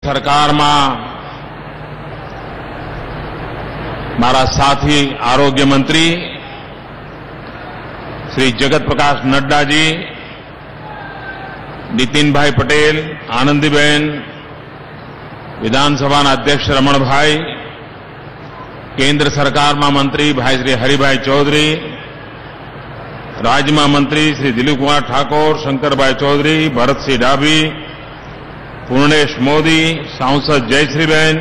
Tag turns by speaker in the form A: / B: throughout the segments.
A: સરકારમાં મારા સાથી આરોગ્ય મંત્રી શ્રી જગત પ્રકાશ નડ્ડાજી, નીતિનભાઈ પટેલ, આનંદીબેન, વિધાનસભાના અધ્યક્ષ રમણભાઈ, કેન્દ્ર સરકારમાં મંત્રી ભાઈ શ્રી હરિભાઈ ચૌધરી, રાજ્યમાં મંત્રી શ્રી દિલીપકુમાર ઠાકોર, શંકરભાઈ ચૌધરી, ભરતસિંહ ડાભી, પૂર્ણેશ મોદી, સાંસદ જયશ્રીબેન,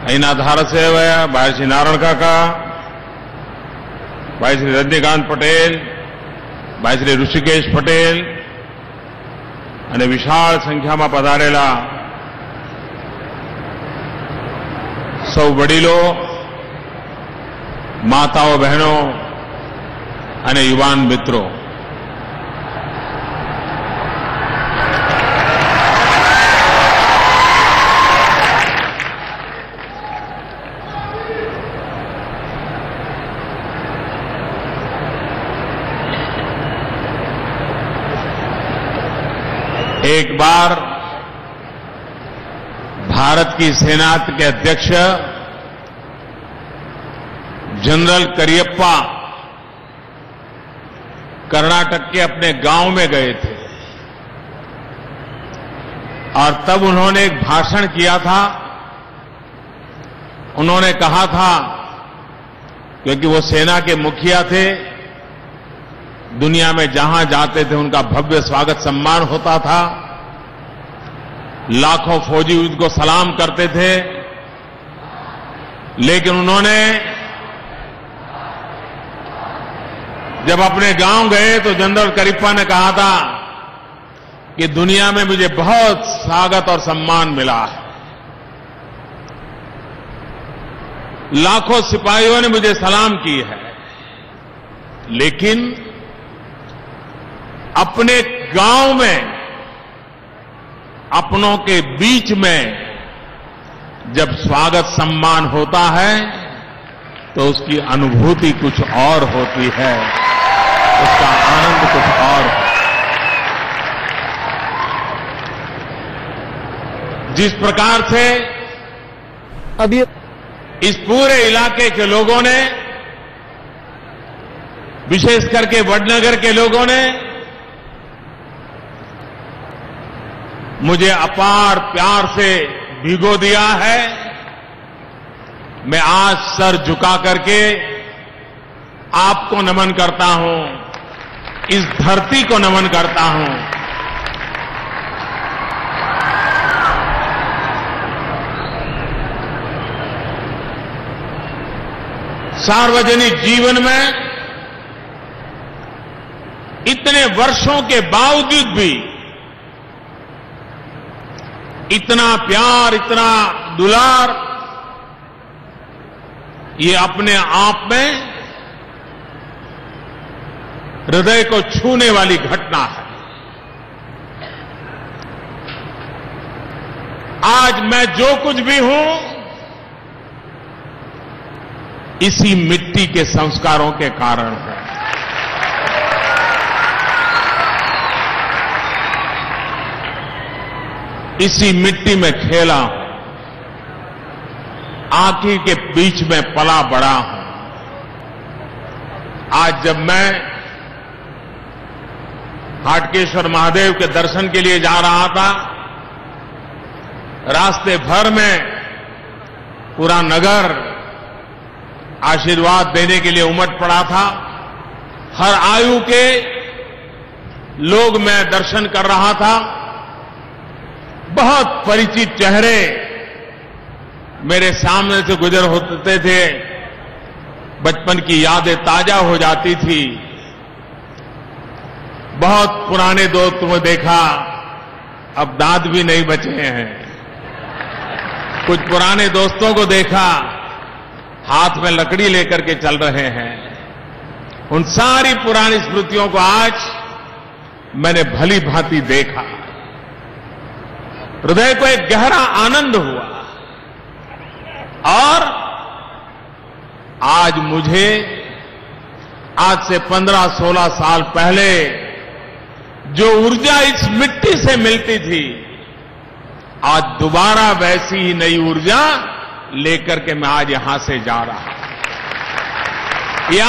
A: અહીંના ધારાસભ્ય ભાઈ શ્રી નારાયણ કાકા, ભાઈ શ્રી રજનીકાંત પટેલ, ભાઈ શ્રી ઋષિકેશ પટેલ અને વિશાળ સંખ્યામાં પધારેલા સૌ વડીલો, માતાઓ, બહેનો અને યુવાન મિત્રો, एक बार भारत की सेना के अध्यक्ष जनरल करियप्पा कर्नाटक के अपने गांव में गए थे और तब उन्होंने एक भाषण किया था। उन्होंने कहा था, क्योंकि वो सेना के मुखिया थे, दुनिया में जहां जाते थे उनका भव्य स्वागत सम्मान होता था, लाखों फौजी उनको सलाम करते थे, लेकिन उन्होंने जब अपने गांव गए तो जनरल करियप्पा ने कहा था कि दुनिया में मुझे बहुत स्वागत और सम्मान मिला है, लाखों सिपाहियों ने मुझे सलाम की है, लेकिन अपने गांव में अपनों के बीच में जब स्वागत सम्मान होता है तो उसकी अनुभूति कुछ और होती है, उसका आनंद कुछ और है। जिस प्रकार से अभी इस पूरे इलाके के लोगों ने, विशेष करके वडनगर के लोगों ने मुझे अपार प्यार से भिगो दिया है, मैं आज सर झुका करके आपको नमन करता हूं, इस धरती को नमन करता हूं। सार्वजनिक जीवन में इतने वर्षों के बावजूद भी इतना प्यार, इतना दुलार, ये अपने आप में हृदय को छूने वाली घटना है। आज मैं जो कुछ भी हूं, इसी मिट्टी के संस्कारों के कारण है। इसी मिट्टी में खेला हूं, आंखी के बीच में पला बड़ा हूं। आज जब मैं हाटकेश्वर महादेव के दर्शन के लिए जा रहा था, रास्ते भर में पूरा नगर आशीर्वाद देने के लिए उमड़ पड़ा था। हर आयु के लोग मैं दर्शन कर रहा था। बहुत परिचित चेहरे मेरे सामने से गुजर होते थे, बचपन की यादें ताजा हो जाती थी। बहुत पुराने दोस्तों को देखा, अब दांत भी नहीं बचे हैं। कुछ पुराने दोस्तों को देखा, हाथ में लकड़ी लेकर के चल रहे हैं। उन सारी पुरानी स्मृतियों को आज मैंने भली भांति देखा। हृदय को एक गहरा आनंद हुआ और आज मुझे आज से 15-16 साल पहले जो ऊर्जा इस मिट्टी से मिलती थी, आज दोबारा वैसी ही नई ऊर्जा लेकर के मैं आज यहां से जा रहा हूं। ये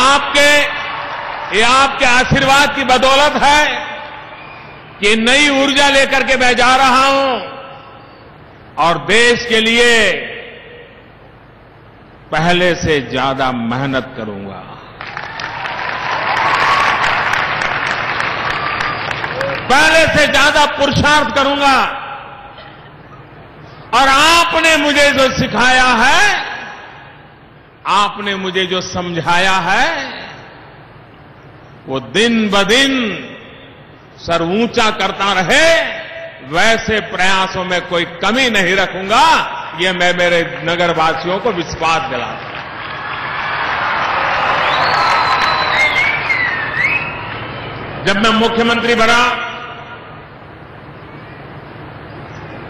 A: आपके आशीर्वाद की बदौलत है कि नई ऊर्जा लेकर के मैं जा रहा हूं और देश के लिए पहले से ज्यादा मेहनत करूंगा। पहले से ज्यादा पुरुषार्थ करूंगा। और आपने मुझे जो सिखाया है, आपने मुझे जो समझाया है, वो दिन ब दिन सर ऊंचा करता रहे, वैसे प्रयासों में कोई कमी नहीं रखूंगा। ये मैं मेरे नगरवासियों को विश्वास दिलाता हूं। जब मैं मुख्यमंत्री बना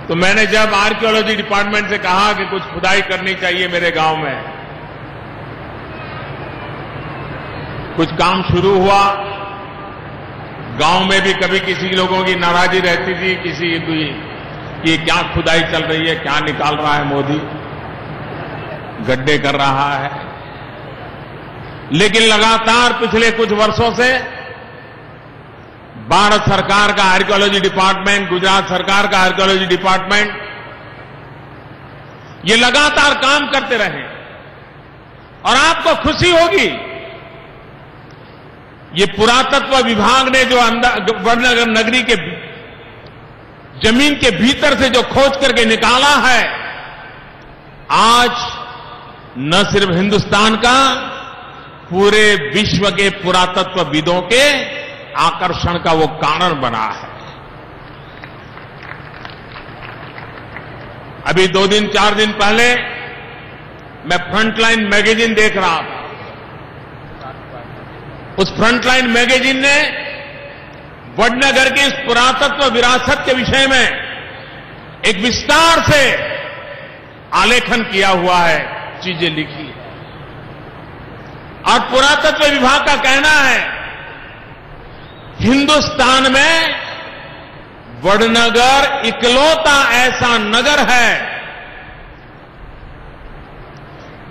A: तो मैंने जब आर्कियोलॉजी डिपार्टमेंट से कहा कि कुछ खुदाई करनी चाहिए मेरे गांव में, कुछ काम शुरू हुआ। गांव में भी कभी किसी लोगों की नाराजगी रहती थी, किसी की कि क्या खुदाई चल रही है, क्या निकाल रहा है मोदी, गड्ढे कर रहा है। लेकिन लगातार पिछले कुछ वर्षों से भारत सरकार का आर्कियोलॉजी डिपार्टमेंट, गुजरात सरकार का आर्कियोलॉजी डिपार्टमेंट, ये लगातार काम करते रहे। और आपको खुशी होगी, ये पुरातत्व विभाग ने जो वडनगर नगरी के जमीन के भीतर से जो खोज करके निकाला है, आज न सिर्फ हिंदुस्तान का, पूरे विश्व के पुरातत्वविदों के आकर्षण का वो कारण बना है। अभी 2 दिन 4 दिन पहले मैं फ्रंटलाइन मैगजीन देख रहा था। उस फ्रंटलाइन मैगजीन ने वडनगर की इस पुरातत्व विरासत के विषय में एक विस्तार से आलेखन किया हुआ है, चीजें लिखी है। और पुरातत्व विभाग का कहना है, हिंदुस्तान में वडनगर इकलौता ऐसा नगर है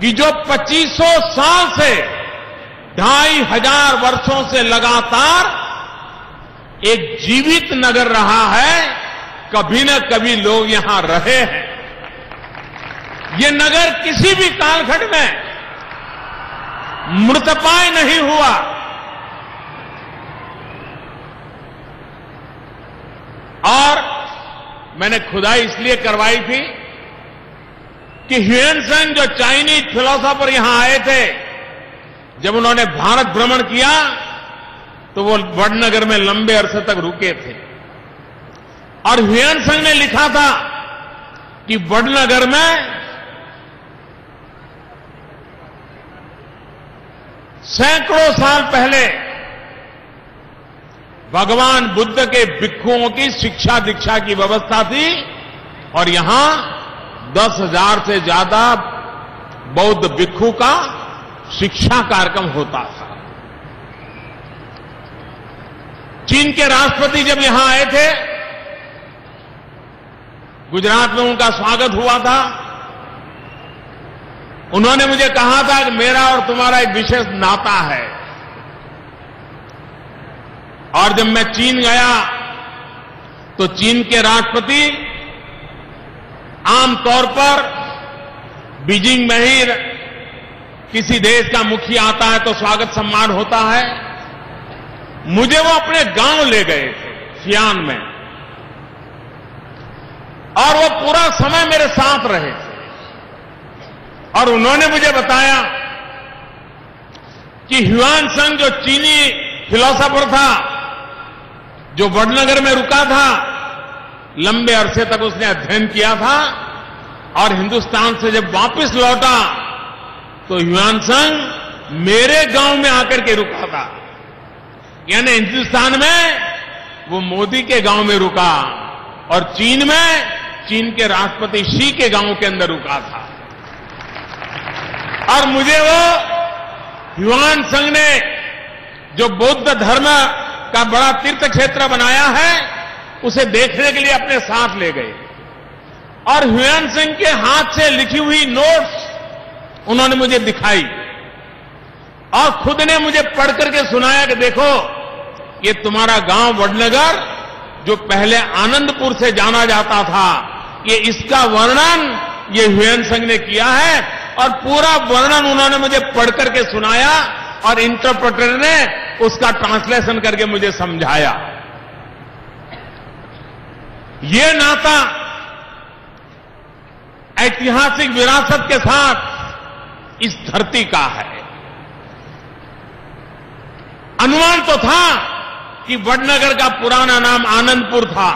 A: कि जो 2500 साल से 2500 वर्षों से लगातार एक जीवित नगर रहा है। कभी न कभी लोग यहां रहे हैं। ये नगर किसी भी कालखंड में मृतपाय नहीं हुआ। और मैंने खुदाई इसलिए करवाई थी कि ह्यूएनसांग जो चाइनीज फिलोसोफर यहां आए थे, जब उन्होंने भारत भ्रमण किया तो वो वडनगर में लंबे अरसे तक रुके थे। और ह्यूएनसांग ने लिखा था कि वडनगर में सैकड़ों साल पहले भगवान बुद्ध के भिक्षुओं की शिक्षा दीक्षा की व्यवस्था थी और यहां 10,000 से ज्यादा बौद्ध भिक्षु का शिक्षा कार्यक्रम होता था। चीन के राष्ट्रपति जब यहां आए थे, गुजरात में उनका स्वागत हुआ था। उन्होंने मुझे कहा था कि मेरा और तुम्हारा एक विशेष नाता है। और जब मैं चीन गया तो चीन के राष्ट्रपति आमतौर पर बीजिंग में ही किसी देश का मुखिया आता है तो स्वागत सम्मान होता है। मुझे वो अपने गांव ले गए थे, सियान में, और वो पूरा समय मेरे साथ रहे। और उन्होंने मुझे बताया कि ह्यूएनसांग जो चीनी फिलोसोफर था, जो वडनगर में रुका था, लंबे अरसे तक उसने अध्ययन किया था और हिंदुस्तान से जब वापस लौटा तो ह्यूएनसांग मेरे गांव में आकर के रुका था। यानी हिंदुस्तान में वो मोदी के गांव में रुका और चीन में चीन के राष्ट्रपति शी के गांव के अंदर रुका था। और मुझे वो ह्यूएनसांग ने जो बौद्ध धर्म का बड़ा तीर्थ क्षेत्र बनाया है, उसे देखने के लिए अपने साथ ले गए। और हुयान सिंह के हाथ से लिखी हुई नोट्स उन्होंने मुझे दिखाई और खुद ने मुझे पढ़ करके सुनाया कि देखो, ये तुम्हारा गांव वडनगर जो पहले आनंदपुर से जाना जाता था, ये इसका वर्णन ये हुयान सिंह ने किया है। और पूरा वर्णन उन्होंने मुझे पढ़ करके सुनाया और इंटरप्रेटर ने उसका ट्रांसलेशन करके मुझे समझाया। ये नाता ऐतिहासिक विरासत के साथ इस धरती का है। अनुमान तो था कि वडनगर का पुराना नाम आनंदपुर था,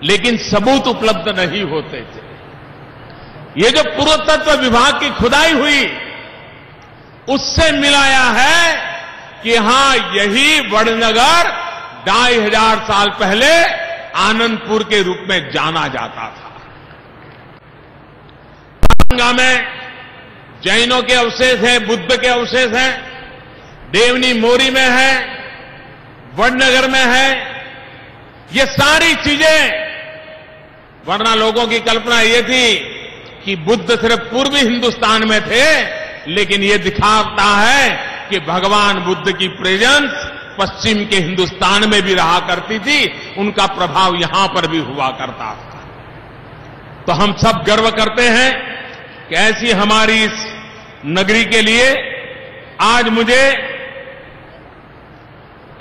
A: लेकिन सबूत उपलब्ध नहीं होते थे। ये जो पुरातत्व विभाग की खुदाई हुई, उससे मिलाया है कि हां, यही वडनगर 2500 साल पहले आनंदपुर के रूप में जाना जाता था। गंगा में जैनों के अवशेष हैं, बुद्ध के अवशेष हैं, देवनी मोरी में है, वडनगर में है। ये सारी चीजें, वरना लोगों की कल्पना ये थी कि बुद्ध सिर्फ पूर्वी हिंदुस्तान में थे, लेकिन ये दिखाता है कि भगवान बुद्ध की प्रेजेंस पश्चिम के हिंदुस्तान में भी रहा करती थी, उनका प्रभाव यहां पर भी हुआ करता था। तो हम सब गर्व करते हैं कि ऐसी हमारी इस नगरी के लिए आज मुझे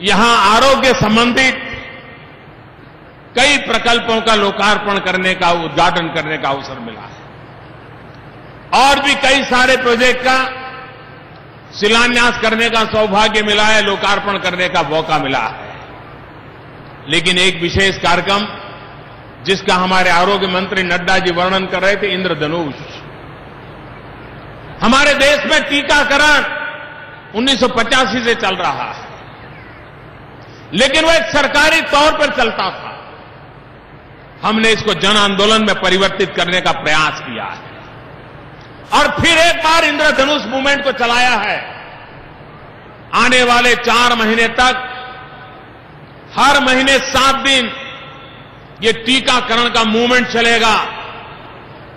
A: यहां आरोग्य संबंधित कई प्रकल्पों का लोकार्पण करने का, उद्घाटन करने का अवसर मिला है और भी कई सारे प्रोजेक्ट का शिलान्यास करने का सौभाग्य मिला है, लोकार्पण करने का मौका मिला है। लेकिन एक विशेष कार्यक्रम जिसका हमारे आरोग्य मंत्री नड्डा जी वर्णन कर रहे थे, इंद्रधनुष। हमारे देश में टीकाकरण 1985 से चल रहा है, लेकिन वह एक सरकारी तौर पर चलता था। हमने इसको जन आंदोलन में परिवर्तित करने का प्रयास किया है और फिर एक बार इंद्रधनुष मूवमेंट को चलाया है। आने वाले 4 महीने तक हर महीने 7 दिन ये टीकाकरण का मूवमेंट चलेगा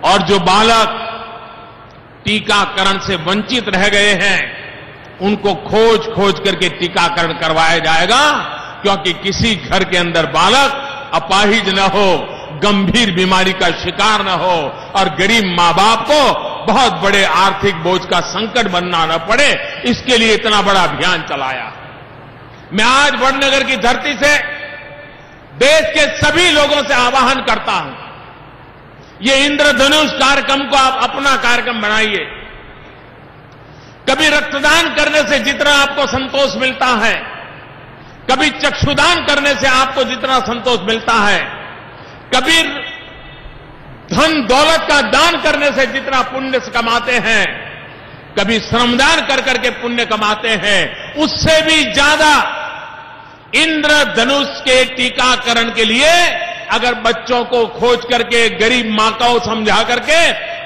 A: और जो बालक टीकाकरण से वंचित रह गए हैं, उनको खोज खोज करके टीकाकरण करवाया जाएगा, क्योंकि किसी घर के अंदर बालक अपाहिज न हो, गंभीर बीमारी का शिकार न हो और गरीब मां बाप को बहुत बड़े आर्थिक बोझ का संकट बनना न पड़े, इसके लिए इतना बड़ा अभियान चलाया। मैं आज वडनगर की धरती से देश के सभी लोगों से आह्वान करता हूं, ये इंद्रधनुष कार्यक्रम को आप अपना कार्यक्रम बनाइए। कभी रक्तदान करने से जितना आपको संतोष मिलता है, कभी चक्षुदान करने से आपको जितना संतोष मिलता है, कभी धन दौलत का दान करने से जितना पुण्य कमाते हैं, कभी श्रमदान कर करके पुण्य कमाते हैं, उससे भी ज्यादा इंद्रधनुष के टीकाकरण के लिए अगर बच्चों को खोज करके, गरीब मां को समझा करके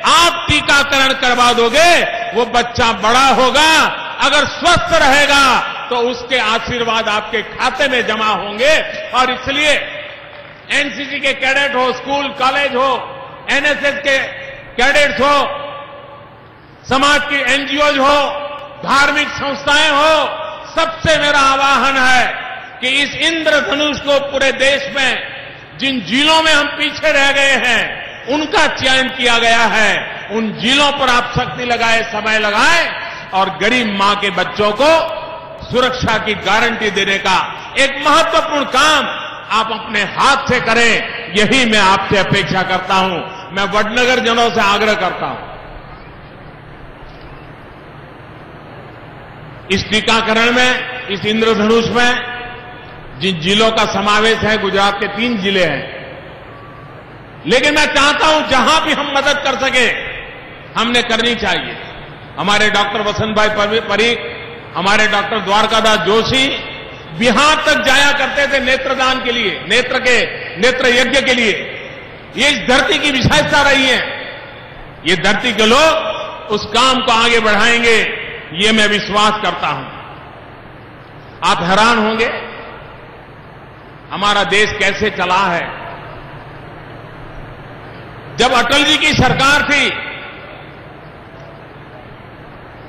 A: आप टीकाकरण करवा दोगे, वो बच्चा बड़ा होगा, अगर स्वस्थ रहेगा तो उसके आशीर्वाद आपके खाते में जमा होंगे। और इसलिए एनसीसी के कैडेट हो, स्कूल कॉलेज हो, एनएसएस के कैडेट्स हो, समाज की एनजीओज हो, धार्मिक संस्थाएं हो, सबसे मेरा आह्वान है कि इस इंद्रधनुष को पूरे देश में जिन जिलों में हम पीछे रह गए हैं, उनका चयन किया गया है, उन जिलों पर आप शक्ति लगाए, समय लगाए और गरीब मां के बच्चों को सुरक्षा की गारंटी देने का एक महत्वपूर्ण काम आप अपने हाथ से करें, यही मैं आपसे अपेक्षा करता हूं। मैं वडनगर जनों से आग्रह करता हूं, इस टीकाकरण में, इस इंद्रधनुष में जिन जिलों का समावेश है, गुजरात के 3 जिले हैं, लेकिन मैं चाहता हूं जहां भी हम मदद कर सके हमने करनी चाहिए। हमारे डॉक्टर वसंत भाई परीख, हमारे डॉक्टर द्वारकादास जोशी बिहार तक जाया करते थे नेत्रदान के लिए, नेत्र यज्ञ के लिए। ये इस धरती की विशेषता रही है। ये धरती के लोग उस काम को आगे बढ़ाएंगे, ये मैं विश्वास करता हूं। आप हैरान होंगे हमारा देश कैसे चला है। जब अटल जी की सरकार थी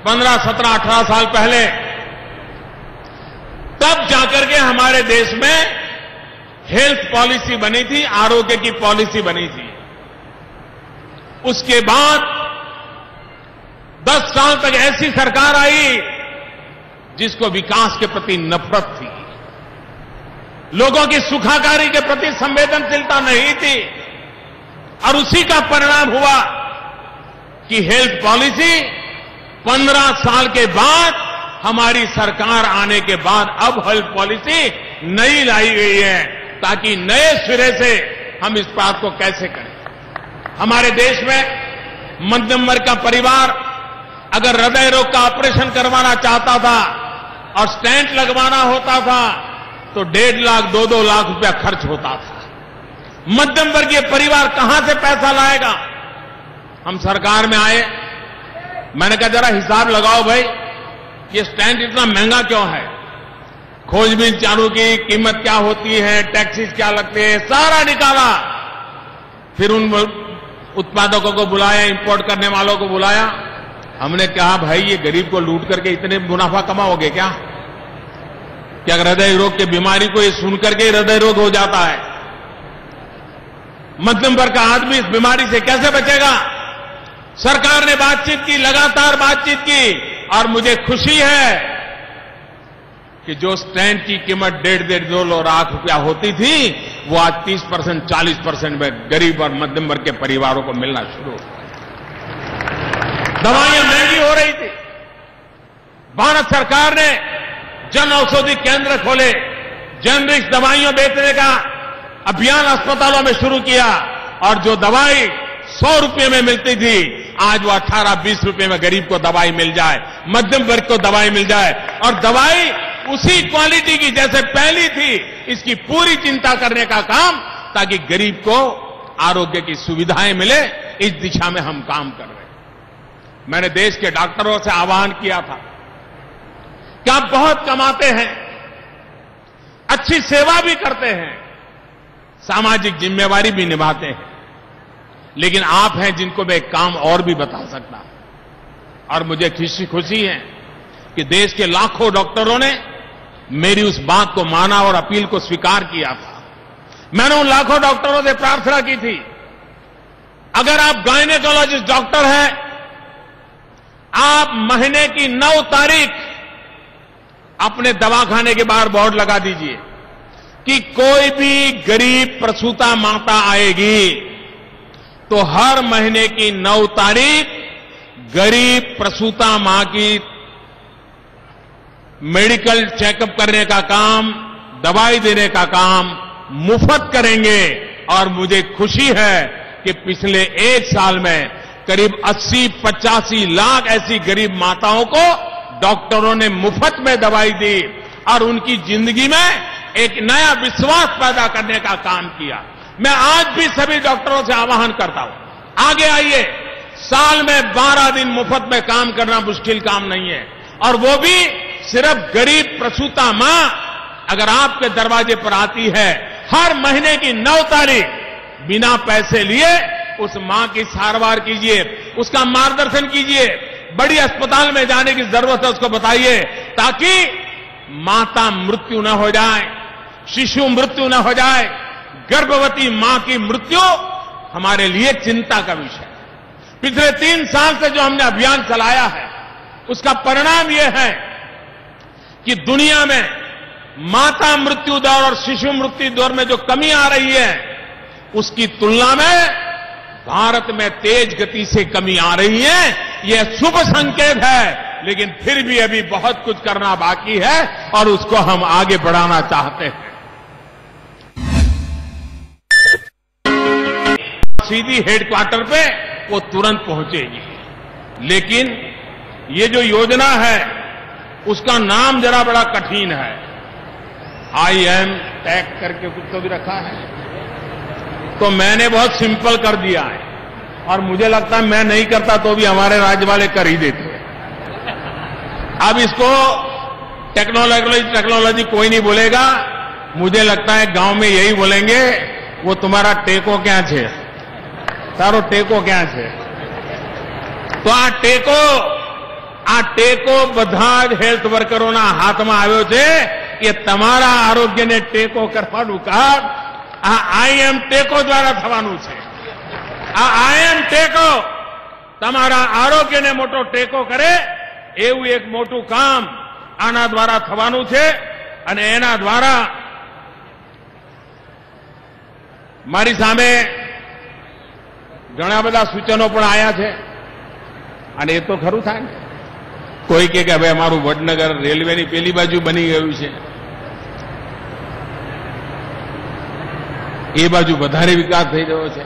A: 15, 17, 18 साल पहले, तब जाकर के हमारे देश में हेल्थ पॉलिसी बनी थी, आरोग्य की पॉलिसी बनी थी। उसके बाद 10 साल तक ऐसी सरकार आई जिसको विकास के प्रति नफरत थी, लोगों की सुखाकारी के प्रति संवेदनशीलता नहीं थी, और उसी का परिणाम हुआ कि हेल्थ पॉलिसी 15 साल के बाद, हमारी सरकार आने के बाद अब हेल्थ पॉलिसी नई लाई गई है, ताकि नए सिरे से हम इस बात को कैसे करें। हमारे देश में मध्यम वर्ग का परिवार अगर हृदय रोग का ऑपरेशन करवाना चाहता था और स्टेंट लगवाना होता था तो 1.5 लाख, 2-2 लाख रुपया खर्च होता था। मध्यम वर्गीय परिवार कहां से पैसा लाएगा? हम सरकार में आए, मैंने कहा जरा हिसाब लगाओ भाई, ये स्टैंड इतना महंगा क्यों है? खोजबीन चालू की, कीमत क्या होती है, टैक्सेस क्या लगते हैं, सारा निकाला। फिर उन उत्पादकों को बुलाया, इंपोर्ट करने वालों को बुलाया। हमने कहा भाई ये गरीब को लूट करके इतने मुनाफा कमाओगे क्या? क्या हृदय रोग की बीमारी को ये सुनकर के हृदय रोग हो जाता है? मध्यम वर्ग का आदमी इस बीमारी से कैसे बचेगा? सरकार ने बातचीत की, लगातार बातचीत की, और मुझे खुशी है कि जो स्टैंड की कीमत 1.5-2 लाख रुपया होती थी, वो आज 30%, 40% में गरीब और मध्यम वर्ग के परिवारों को मिलना शुरू हो गया। दवाइयां महंगी हो रही थी, भारत सरकार ने जन औषधि केंद्र खोले, जेनरिक दवाइयां बेचने का अभियान अस्पतालों में शुरू किया, और जो दवाई 100 रुपये में मिलती थी, आज वो 18-20 रुपये में गरीब को दवाई मिल जाए, मध्यम वर्ग को दवाई मिल जाए, और दवाई उसी क्वालिटी की जैसे पहली थी, इसकी पूरी चिंता करने का काम, ताकि गरीब को आरोग्य की सुविधाएं मिले, इस दिशा में हम काम कर रहे हैं। मैंने देश के डॉक्टरों से आह्वान किया था कि आप बहुत कमाते हैं, अच्छी सेवा भी करते हैं, सामाजिक जिम्मेवारी भी निभाते हैं, लेकिन आप हैं जिनको मैं एक काम और भी बता सकता हूं। और मुझे खुशी है कि देश के लाखों डॉक्टरों ने मेरी उस बात को माना और अपील को स्वीकार किया था। मैंने उन लाखों डॉक्टरों से प्रार्थना की थी, अगर आप गायनेकोलॉजिस्ट डॉक्टर हैं, आप महीने की 9 तारीख अपने दवाखाने के बाहर बोर्ड लगा दीजिए कि कोई भी गरीब प्रसूता माता आएगी तो हर महीने की 9 तारीख गरीब प्रसूता मां की मेडिकल चेकअप करने का काम, दवाई देने का काम मुफ्त करेंगे। और मुझे खुशी है कि पिछले 1 साल में करीब 80-85 लाख ऐसी गरीब माताओं को डॉक्टरों ने मुफ्त में दवाई दी और उनकी जिंदगी में एक नया विश्वास पैदा करने का काम किया। मैं आज भी सभी डॉक्टरों से आह्वान करता हूं, आगे आइए। साल में 12 दिन मुफ्त में काम करना मुश्किल काम नहीं है, और वो भी सिर्फ गरीब प्रसूता मां अगर आपके दरवाजे पर आती है, हर महीने की 9 तारीख बिना पैसे लिए उस मां की सारवार कीजिए, उसका मार्गदर्शन कीजिए, बड़ी अस्पताल में जाने की जरूरत है उसको बताइए, ताकि माता मृत्यु न हो जाए, शिशु मृत्यु न हो जाए। गर्भवती मां की मृत्यु हमारे लिए चिंता का विषय है। पिछले 3 साल से जो हमने अभियान चलाया है, उसका परिणाम यह है कि दुनिया में माता मृत्यु दर और शिशु मृत्यु दर में जो कमी आ रही है, उसकी तुलना में भारत में तेज गति से कमी आ रही है। यह शुभ संकेत है, लेकिन फिर भी अभी बहुत कुछ करना बाकी है और उसको हम आगे बढ़ाना चाहते हैं। सीधी हेडक्वार्टर पे वो तुरंत पहुंचेगी, लेकिन ये जो योजना है उसका नाम जरा बड़ा कठिन है। IM टैग करके कुछ तो भी रखा है, तो मैंने बहुत सिंपल कर दिया है, और मुझे लगता है मैं नहीं करता तो भी हमारे राज्य वाले कर ही देते हैं। अब इसको टेक्नोलॉजी कोई नहीं बोलेगा, मुझे लगता है गांव में यही बोलेंगे, वो तुम्हारा टेको क्या छे। તારો ટેકો ક્યાં છે? તો આ ટેકો બધા જ હેલ્થ વર્કરોના હાથમાં આવ્યો છે કે તમારા આરોગ્યને ટેકો કરવાનું કામ આ આઈએમ ટેકો દ્વારા થવાનું છે. આ આઈએમ ટેકો તમારા આરોગ્યને મોટો ટેકો કરે એવું એક મોટું કામ આના દ્વારા થવાનું છે. અને એના દ્વારા મારી સામે ઘણા બધા સૂચનો પણ આવ્યા છે. અને એ તો ખરું થાય ને. કોઈ કે હવે અમારું વડનગર રેલવેની પેલી બાજુ બની ગયું છે, એ બાજુ વધારે વિકાસ થઈ રહ્યો છે,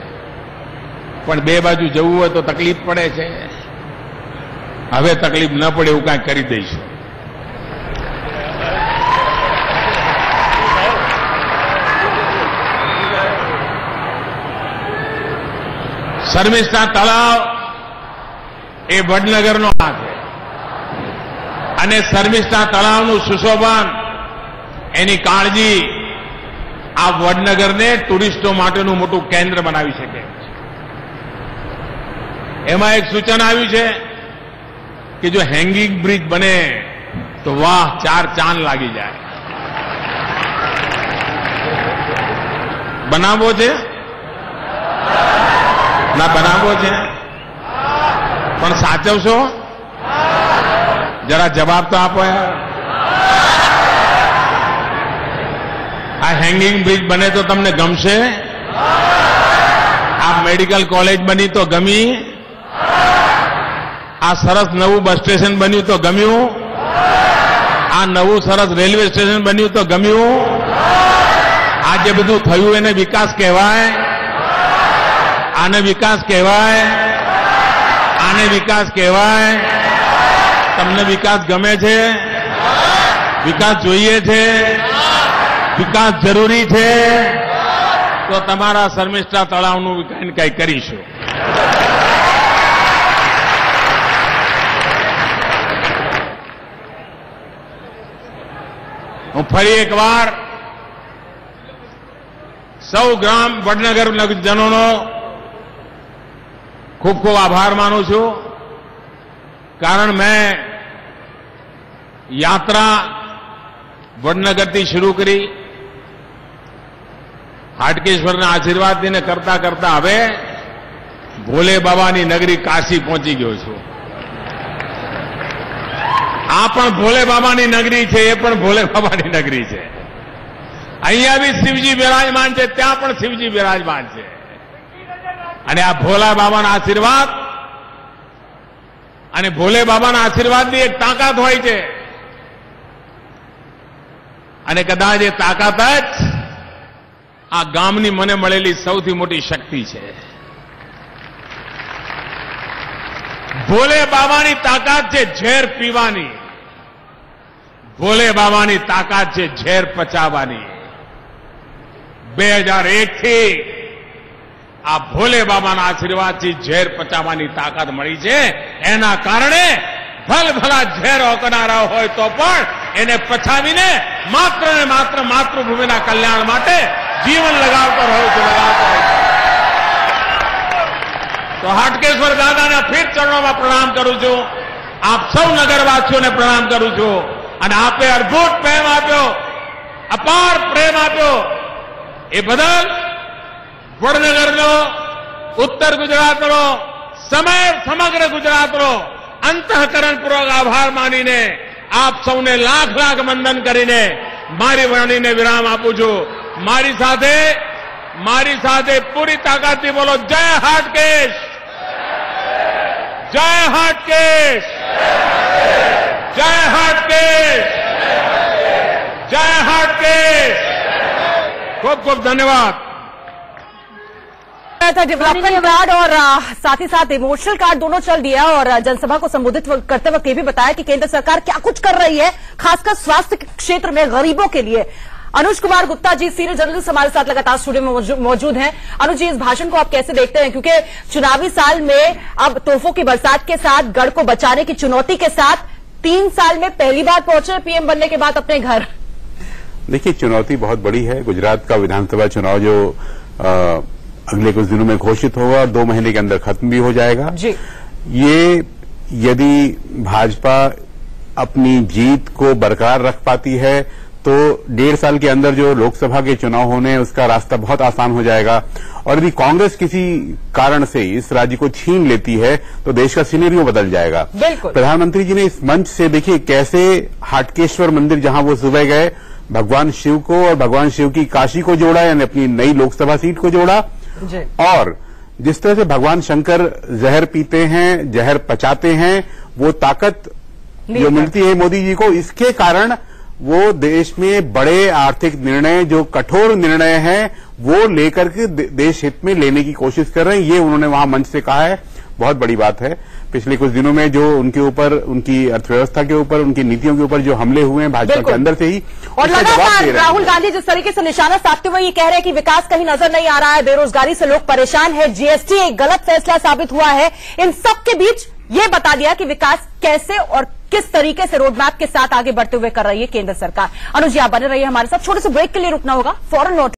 A: પણ બે બાજુ જવું હોય તો તકલીફ પડે છે. હવે તકલીફ ન પડે એવું કાંઈ કરી દઈશું. શર્મિષ્ઠા તળાવ એ વડનગરનો ભાગ છે અને શર્મિષ્ઠા તળાવનું સુશોભન, એની કાળજી આ વડનગરને ટુરિસ્ટો માટેનું મોટું કેન્દ્ર બનાવી શકે. એમાં એક સૂચન આવ્યું છે કે જો હેંગિંગ બ્રિજ બને તો વાહ, 4 ચાંદ લાગી જાય. બનાવવો છે ના બનાવવો છે? પણ સાચવશો? જરા જવાબ તો આપો યાર. આ હેંગિંગ બ્રિજ બને તો તમને ગમશે? આ મેડિકલ કોલેજ બની તો ગમી? આ સરસ નવું બસ સ્ટેશન બન્યું તો ગમ્યું? આ નવું સરસ રેલવે સ્ટેશન બન્યું તો ગમ્યું? આ જે બધું થયું એને વિકાસ કહેવાય? આને વિકાસ કહેવાય? આને વિકાસ કહેવાય? તમને વિકાસ ગમે છે? વિકાસ જોઈએ છે? વિકાસ જરૂરી છે? તો તમારા શર્મિષ્ઠા તળાવનું કંઈ કરીશું. હું ફરી એકવાર સૌ ગ્રામ વડનગરજનોનો ખૂબ ખૂબ આભાર માનું છું. કારણ મેં યાત્રા વડનગરથી શરૂ કરી, હાટકેશ્વરના આશીર્વાદને કરતા કરતા હવે ભોલે બાબાની નગરી કાશી પહોંચી ગયો છું. આ પણ ભોલે બાબાની નગરી છે, એ પણ ભોલે બાબાની નગરી છે. અહીંયા બી શિવજી બિરાજમાન છે, ત્યાં પણ શિવજી બિરાજમાન છે. અને આ ભોલા બાબાના આશીર્વાદ અને ભોલે બાબાના આશીર્વાદની એક તાકાત હોય છે. અને કદાચ એ તાકાત જ આ ગામની મને મળેલી સૌથી મોટી શક્તિ છે. ભોલે બાબાની તાકાત છે ઝેર પીવાની, ભોલે બાબાની તાકાત છે ઝેર પચાવવાની. 2001 થી આ ભોલે બાબાના આશીર્વાદથી ઝેર પચાવવાની તાકાત મળી છે. એના કારણે ભલભલા ઝેર ઓકનારા હોય તો પણ એને પચાવીને માત્ર ને માત્ર માતૃભૂમિના કલ્યાણ માટે જીવન લગાવતો રહ્યો છે. તો હાટકેશ્વર દાદાના ફીર ચરણોમાં પ્રણામ કરું છું. આપ સૌ નગરવાસીઓને પ્રણામ કરું છું. અને આપે અદ્ભુત પ્રેમ આપ્યો, અપાર પ્રેમ આપ્યો, એ બદલ વડનગરનો, ઉત્તર ગુજરાતનો, સમગ્ર ગુજરાતનો અંતઃકરણપૂર્વક આભાર માનીને આપ સૌને લાખ લાખ વંદન કરીને મારી વાણીને વિરામ આપું છું. મારી સાથે પૂરી તાકાતથી બોલો, જય હાટકેશ, જય હાટકેશ, જય હાટકેશ, જય हाटकेश। खूब खूब धन्यवाद।
B: डेवलपमेंट कार्ड और साथ ही साथ इमोशनल कार्ड दोनों चल दिया और जनसभा को संबोधित करते वक्त ये भी बताया कि केंद्र सरकार क्या कुछ कर रही है, खासकर स्वास्थ्य क्षेत्र में गरीबों के लिए। अनुज कुमार गुप्ता जी सीनियर जर्नलिस्ट हमारे साथ लगातार स्टूडियो में मौजूद हैं। अनुज जी, इस भाषण को आप कैसे देखते हैं, क्योंकि चुनावी साल में अब तोहफों की बरसात के साथ गढ़ को बचाने की चुनौती के साथ 3 साल में पहली बार पहुंचे पीएम बनने के बाद अपने घर।
C: देखिए, चुनौती बहुत बड़ी है। गुजरात का विधानसभा चुनाव जो अगले कुछ दिनों में घोषित होगा और 2 महीने के अंदर खत्म भी हो जाएगा।
B: जी।
C: ये यदि भाजपा अपनी जीत को बरकरार रख पाती है तो 1.5 साल के अंदर जो लोकसभा के चुनाव होने हैं उसका रास्ता बहुत आसान हो जाएगा। और यदि कांग्रेस किसी कारण से इस राज्य को छीन लेती है तो देश का सिनेरियो बदल जाएगा।
B: बिल्कुल।
C: प्रधानमंत्री जी ने इस मंच से देखिए कैसे हाटकेश्वर मंदिर जहां वो सुबह गए भगवान शिव को और भगवान शिव की काशी को जोड़ा, यानी अपनी नई लोकसभा सीट को जोड़ा।
B: जी।
C: और जिस तरह से भगवान शंकर जहर पीते हैं, जहर पचाते हैं, वो ताकत जो मिलती है मोदी जी को, इसके कारण वो देश में बड़े आर्थिक निर्णय, जो कठोर निर्णय हैं, वो लेकर के देश हित में लेने की कोशिश कर रहे हैं। ये उन्होंने वहां मंच से कहा है, बहुत बड़ी बात है। पिछले कुछ दिनों में जो उनके ऊपर, उनकी अर्थव्यवस्था के ऊपर, उनकी नीतियों के ऊपर जो हमले हुए हैं भाजपा के अंदर से ही,
B: और लगातार राहुल गांधी जिस तरीके से निशाना साधते हुए ये कह रहे हैं कि विकास कहीं नजर नहीं आ रहा है, बेरोजगारी से लोग परेशान है, जीएसटी एक गलत फैसला साबित हुआ है, इन सब के बीच ये बता दिया कि विकास कैसे और किस तरीके से रोडमैप के साथ आगे बढ़ते हुए कर रही है केंद्र सरकार। अनुज, आप बने रहिए हमारे साथ, छोटे से ब्रेक के लिए रुकना होगा, फौरन लौट